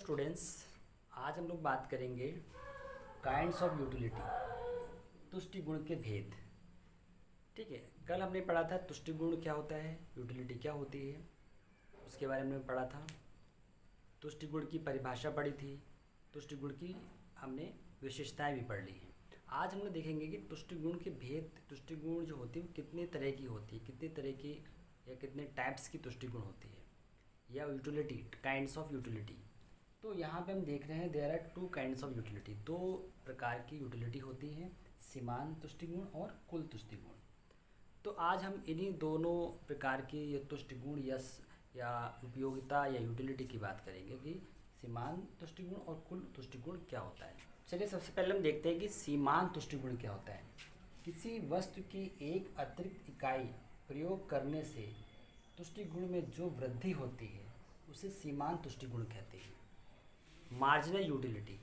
Students, आज हम लोग बात करेंगे काइंड्स ऑफ यूटिलिटी, तुष्टि गुण के भेद। ठीक है, कल हमने पढ़ा था तुष्टि गुण क्या होता है, यूटिलिटी क्या होती है, उसके बारे में पढ़ा था। तुष्टि गुण की परिभाषा पढ़ी थी, तुष्टि गुण की हमने विशेषताएं भी पढ़ ली हैं। आज हम लोग देखेंगे कि तुष्टि गुण के भेद, तुष्टि गुण जो होती है वो कितने तरह की होती है, कितने तरह की या कितने टाइप्स की तुष्टि गुण होती है, या यूटिलिटी, काइंड्स ऑफ यूटिलिटी। तो यहाँ पे हम देख रहे हैं there are two kinds of utility, दो प्रकार की यूटिलिटी होती हैं, सीमांत तुष्टि गुण और कुल तुष्टि गुण। तो आज हम इन्हीं दोनों प्रकार की ये तुष्टि गुण या उपयोगिता या यूटिलिटी की बात करेंगे कि सीमांत तुष्टि गुण और कुल तुष्टि गुण क्या होता है। चलिए सबसे पहले हम देखते हैं कि सीमांत तुष्टि गुण क्या होता है। किसी वस्तु की एक अतिरिक्त इकाई प्रयोग करने से तुष्टि गुण में जो वृद्धि होती है उसे सीमांत तुष्टि गुण कहते हैं। मार्जिनल यूटिलिटी,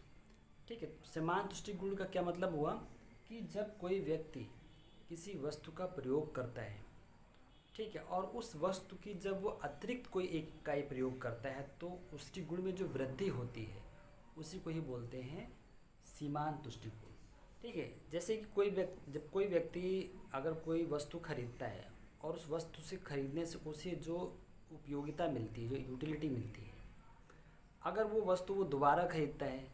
ठीक है। सीमांत तुष्टि गुण का क्या मतलब हुआ कि जब कोई व्यक्ति किसी वस्तु का प्रयोग करता है, ठीक है, और उस वस्तु की जब वो अतिरिक्त कोई एक इकाई प्रयोग करता है तो उसकी गुण में जो वृद्धि होती है उसी को ही बोलते हैं सीमांत तुष्टि गुण। ठीक है, जैसे कि जब कोई व्यक्ति अगर कोई वस्तु खरीदता है और उस वस्तु से खरीदने से उसे जो उपयोगिता मिलती है, जो यूटिलिटी मिलती है, अगर वो वस्तु वो दोबारा खरीदता है,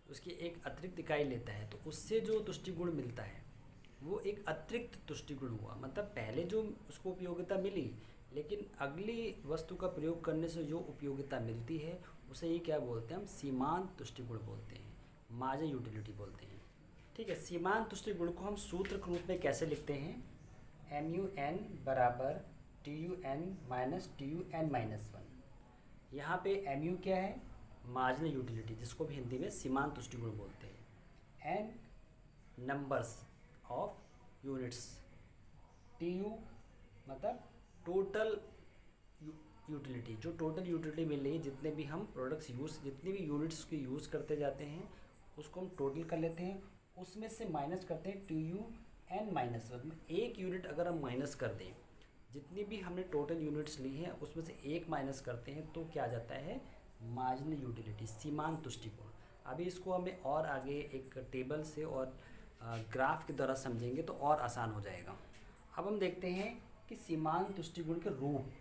उसकी एक अतिरिक्त इकाई लेता है, तो उससे जो तुष्टि गुण मिलता है वो एक अतिरिक्त तुष्टि गुण हुआ। मतलब पहले जो उसको उपयोगिता मिली, लेकिन अगली वस्तु का प्रयोग करने से जो उपयोगिता मिलती है उसे ही क्या बोलते हैं, हम सीमांत तुष्टि गुण बोलते हैं, मार्जिनल यूटिलिटी बोलते हैं। ठीक है, सीमांत तुष्टि गुण को हम सूत्र के रूप में कैसे लिखते हैं, MUN बराबर TUN माइनस TUN माइनस 1। यहाँ पे MU क्या है, मार्जिनल यूटिलिटी, जिसको भी हिंदी में सीमांत तुष्टि गुण बोलते हैं। N numbers of units, TU मतलब टोटल यूटिलिटी, जो टोटल यूटिलिटी मिल रही है, जितने भी हम प्रोडक्ट्स जितनी भी यूनिट्स की यूज़ करते जाते हैं उसको हम टोटल कर लेते हैं, उसमें से माइनस करते हैं TUN माइनस 1। एक यूनिट अगर हम माइनस कर दें, जितनी भी हमने टोटल यूनिट्स ली हैं उसमें से एक माइनस करते हैं तो क्या आ जाता है, मार्जिनल यूटिलिटी, सीमांत तुष्टि गुण। अभी इसको हमें और आगे एक टेबल से और ग्राफ के द्वारा समझेंगे तो और आसान हो जाएगा। अब हम देखते हैं कि सीमांत तुष्टि गुण के रूप,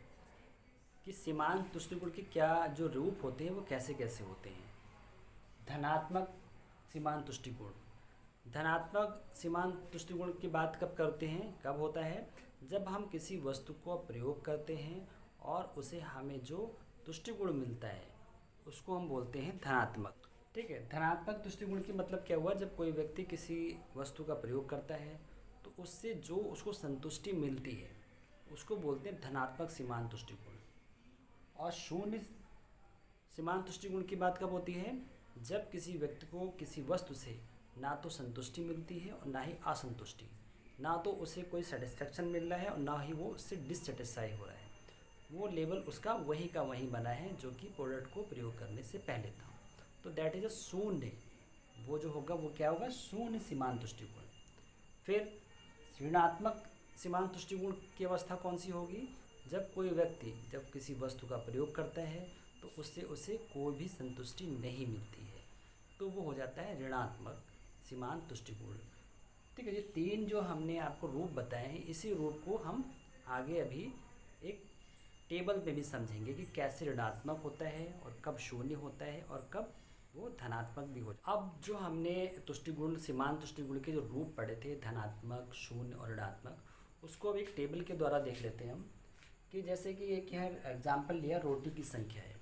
कि सीमांत तुष्टि गुण के क्या जो रूप होते हैं वो कैसे कैसे होते हैं। धनात्मक सीमांत तुष्टि गुण, धनात्मक सीमांत तुष्टि गुण की बात कब करते हैं, कब होता है, जब हम किसी वस्तु को प्रयोग करते हैं और उसे हमें जो तुष्टि गुण मिलता है उसको हम बोलते हैं धनात्मक। ठीक है, धनात्मक तुष्टि गुण की मतलब क्या हुआ, जब कोई व्यक्ति किसी वस्तु का प्रयोग करता है तो उससे जो उसको संतुष्टि मिलती है उसको बोलते हैं धनात्मक सीमांत तुष्टि गुण। और शून्य सीमांत तुष्टि गुण की बात कब होती है, जब किसी व्यक्ति को किसी वस्तु से ना तो संतुष्टि मिलती है और ना ही असंतुष्टि, ना तो उसे कोई सेटिस्फेक्शन मिल रहा है और ना ही वो उससे डिससेटिस्फाई हो रहा है, वो लेवल उसका वही का वही बना है जो कि प्रोडक्ट को प्रयोग करने से पहले था। तो दैट इज अ शून्य, वो जो होगा वो क्या होगा, शून्य सीमांत तुष्टि गुण। फिर ऋणात्मक सीमांत तुष्टि गुण की अवस्था कौन सी होगी, जब कोई व्यक्ति जब किसी वस्तु का प्रयोग करता है तो उससे उसे कोई भी संतुष्टि नहीं मिलती है, तो वो हो जाता है ऋणात्मक सीमांत तुष्टि गुण। ठीक है, ये तीन जो हमने आपको रूप बताए हैं, इसी रूप को हम आगे अभी एक टेबल में भी समझेंगे कि कैसे ऋणात्मक होता है और कब शून्य होता है और कब वो धनात्मक भी हो। अब जो हमने तुष्टि गुण, सीमांत तुष्टि गुण के जो रूप पढ़े थे, धनात्मक, शून्य और ऋणात्मक, उसको अब एक टेबल के द्वारा देख लेते हैं हम। कि जैसे कि एक है एग्जाम्पल लिया, रोटी की संख्या है।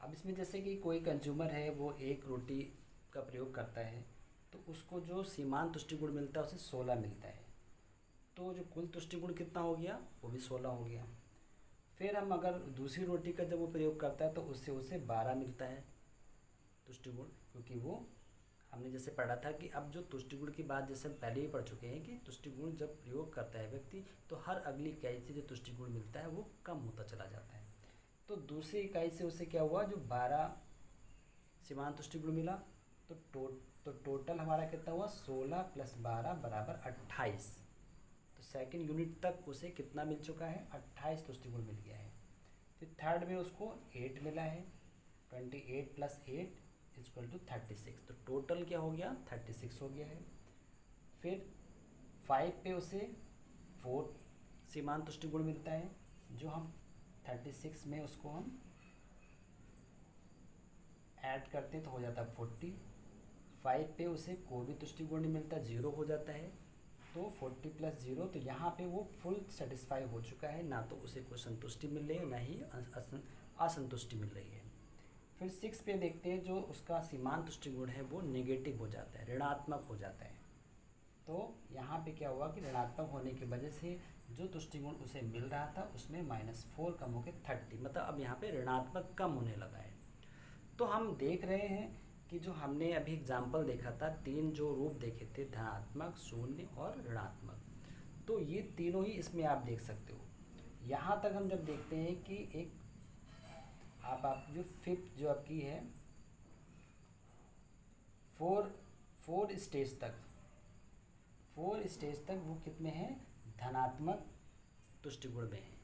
अब इसमें जैसे कि कोई कंज्यूमर है, वो एक रोटी का प्रयोग करता है तो उसको जो सीमांत तुष्टि गुण मिलता है उसे 16 मिलता है, तो जो कुल तुष्टि गुण कितना हो गया, वो भी 16 हो गया। फिर हम अगर दूसरी रोटी का जब वो प्रयोग करता है तो उससे उसे 12 मिलता है तुष्टि गुण, क्योंकि वो हमने जैसे पढ़ा था कि अब जो तुष्टि गुण की बात जैसे हम पहले ही पढ़ चुके हैं कि तुष्टि गुण जब प्रयोग करता है व्यक्ति तो हर अगली इकाई से जो तुष्टि गुण मिलता है वो कम होता चला जाता है। तो दूसरी इकाई से उसे क्या हुआ, जो 12 सीमांत तुष्टि गुण मिला, तो टोटल हमारा कितना हुआ, 16 + 12 बराबर 28। तो सेकंड यूनिट तक उसे कितना मिल चुका है, 28 तुष्टि गुण मिल गया है। फिर थर्ड में उसको 8 मिला है, 28 प्लस 8 इक्वल टू 36। तो टोटल क्या हो गया, 36 हो गया है। फिर 5 पे उसे 4 सीमांत तुष्टि गुण मिलता है, जो हम 36 में उसको हम ऐड करते हैं तो हो जाता है 40। 5 पे उसे कोई भी तुष्टि गुण नहीं मिलता, 0 हो जाता है। तो 40 प्लस 0, तो यहाँ पे वो फुल सेटिस्फाई हो चुका है, ना तो उसे कोई संतुष्टि मिल रही है, ना ही असंतुष्टि मिल रही है। फिर 6 पे देखते हैं, जो उसका सीमांत तुष्टि गुण है वो नेगेटिव हो जाता है, ऋणात्मक हो जाता है। तो यहाँ पे क्या हुआ कि ऋणात्मक होने की वजह से जो तुष्टि गुण उसे मिल रहा था उसमें -4 कम होकर 30, मतलब अब यहाँ पे ऋणात्मक कम होने लगा है। तो हम देख रहे हैं कि जो हमने अभी एग्जाम्पल देखा था, 3 जो रूप देखे थे, धनात्मक, शून्य और ऋणात्मक, तो ये तीनों ही इसमें आप देख सकते हो। यहाँ तक हम जब देखते हैं कि एक आप जो फिफ्थ जो आपकी है, फोर स्टेज तक वो कितने हैं, धनात्मक तुष्टि गुण में है।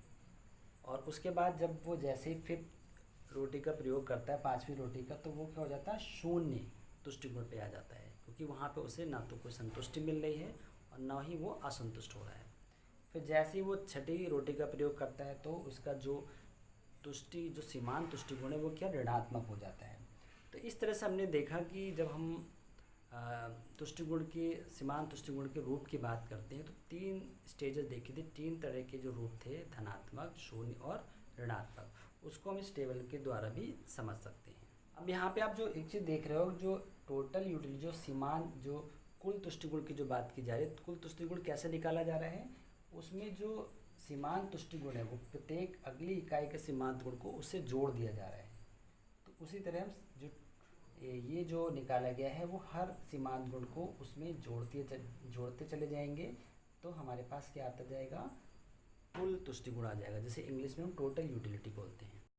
और उसके बाद जब वो जैसे ही फिफ्थ रोटी का प्रयोग करता है, 5वीं रोटी का, तो वो क्या हो जाता है, शून्य तुष्टि गुण पे आ जाता है, क्योंकि वहाँ पे उसे ना तो कोई संतुष्टि मिल रही है और ना ही वो असंतुष्ट हो रहा है। फिर जैसे ही वो 6ठी रोटी का प्रयोग करता है तो उसका जो सीमांत तुष्टि गुण है वो क्या, ऋणात्मक हो जाता है। तो इस तरह से हमने देखा कि जब हम तुष्टि गुण के, सीमांत तुष्टि गुण के रूप की बात करते हैं तो 3 स्टेजेस देखे थे, 3 तरह के जो रूप थे, धनात्मक, शून्य और ऋणात्मक। उसको हम इस टेबल के द्वारा भी समझ सकते हैं। अब यहाँ पे आप जो एक चीज़ देख रहे हो, जो टोटल यूटिलिटी, जो सीमांत, जो कुल तुष्टि गुण की जो बात की जा रही है, कुल तुष्टि गुण कैसे निकाला जा रहा है, उसमें जो सीमांत तुष्टि गुण है वो प्रत्येक अगली इकाई के सीमांत गुण को उससे जोड़ दिया जा रहा है। तो उसी तरह हम जो ये जो निकाला गया है वो हर सीमांत गुण को उसमें जोड़ते चले जाएंगे, तो हमारे पास क्या आता जाएगा, कुल तुष्टि गुण आ जाएगा, जिसे इंग्लिश में हम टोटल यूटिलिटी बोलते हैं।